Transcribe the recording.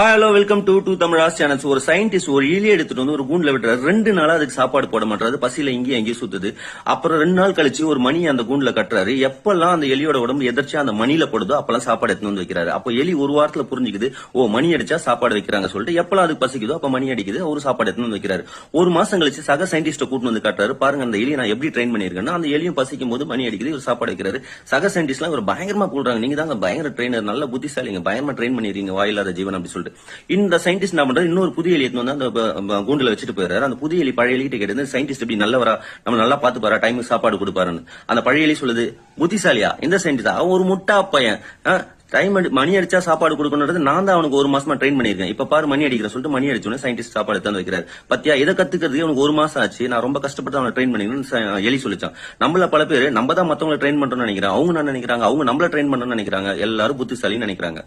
Hello welcome to தமிழாஸ் channels. ஒரு scientist ஒரு எலி எடுத்துட்டு வந்து ஒரு கூண்டுல விட்டுறாரு. 2 நாளா அதுக்கு சாப்பாடு போட மாட்டாரு. பசியில இங்கேயும் எங்கேயும் சுத்துது. அப்புறம் 2 நாள் கழிச்சு ஒரு மணி அந்த கூண்டுல கட்டுறாரு. எப்பெல்லாம் அந்த எலியோட உடம்பு எதிர்ச்சியா அந்த மணில போடுதோ அப்பெல்லாம் சாப்பாடு எடுத்து வந்து வைக்கிறாரு. அப்போ எலி ஒரு வாரத்துல புரிஞ்சுக்குது, ஓ மணி அடிச்சா சாப்பாடு வைக்கிறாங்க சொல்லிட்டு எப்பெல்லாம் அதுக்கு பசிக்குதோ அப்ப மணி அடிக்குது, ஒரு சாப்பாடு எடுத்து வந்து வைக்கிறாரு. ஒரு மாசம் கழிச்சு சக சயின்டிஸ்ட கூட்டு வந்து காட்டுறாரு. பாருங்க அந்த எலி நான் எப்படி ட்ரெயின் பண்ணிருக்கேன்னா, அந்த எலியும் பசிக்கும் போது மணி அடிக்குது, ஒரு சாப்பாடு வைக்கிறாரு. சக சயின்டிஸ்ட் எல்லாம் ஒரு பயங்கரமா கூடுறாங்க, நீங்க தாங்க பயங்கர ட்ரெயினர், நல்ல புத்திசாலிங்க, பயங்கரமா ட்ரெயின் பண்ணிருக்கீங்க வாயில்லாத ஜீவன் அப்படி சொல்லிட்டு. இந்த சயின்டிஸ்ட் என்ன பண்றாரு, இன்னொரு புதிய எலி வந்து அந்த கூண்டுல வச்சுட்டு போயிடுறாரு. அந்த புதிய எலி பழைய எலிகிட்ட கேட்டது, சயின்டிஸ்ட் இப்படி நல்லவரா, நம்ம நல்லா பாத்து பாரா, டைமுக்கு சாப்பாடு கொடுப்பாருன்னு. அந்த பழைய எலி சொல்லுது, புத்திசாலியா இந்த சயின்டிஸ்ட், அவன் ஒரு முட்டா பையன், டைம் மணி அடிச்சா சாப்பாடு கொடுக்கணும்ன்றது நான் தான் அவனுக்கு ஒரு மாசமா ட்ரெயின் பண்ணிருக்கேன். இப்ப பாரு மணி அடிக்கிற சொல்லிட்டு மணி அடிச்சோன்னு சயின்டிஸ்ட் சாப்பாடு எடுத்து வைக்கிறாரு. பத்தியா இதை கத்துக்கிறதுக்கு அவனுக்கு ஒரு மாசம் ஆச்சு, நான் ரொம்ப கஷ்டப்பட்டு அவனை ட்ரெயின் பண்ணிக்கணும்னு எலி சொல்லிச்சான். நம்மள பல பேர் நம்ம தான் மத்தவங்களை ட்ரெயின் பண்றோம்னு நினைக்கிறாங்க, அவங்க என்ன நினைக்கிறாங்க, அவங்க நம்மள ட்ரெயின் பண்ணணும்னு நினைக்கிறாங்க. எல்லாரும் புத்திசாலின்னு நினைக்கிறாங்க.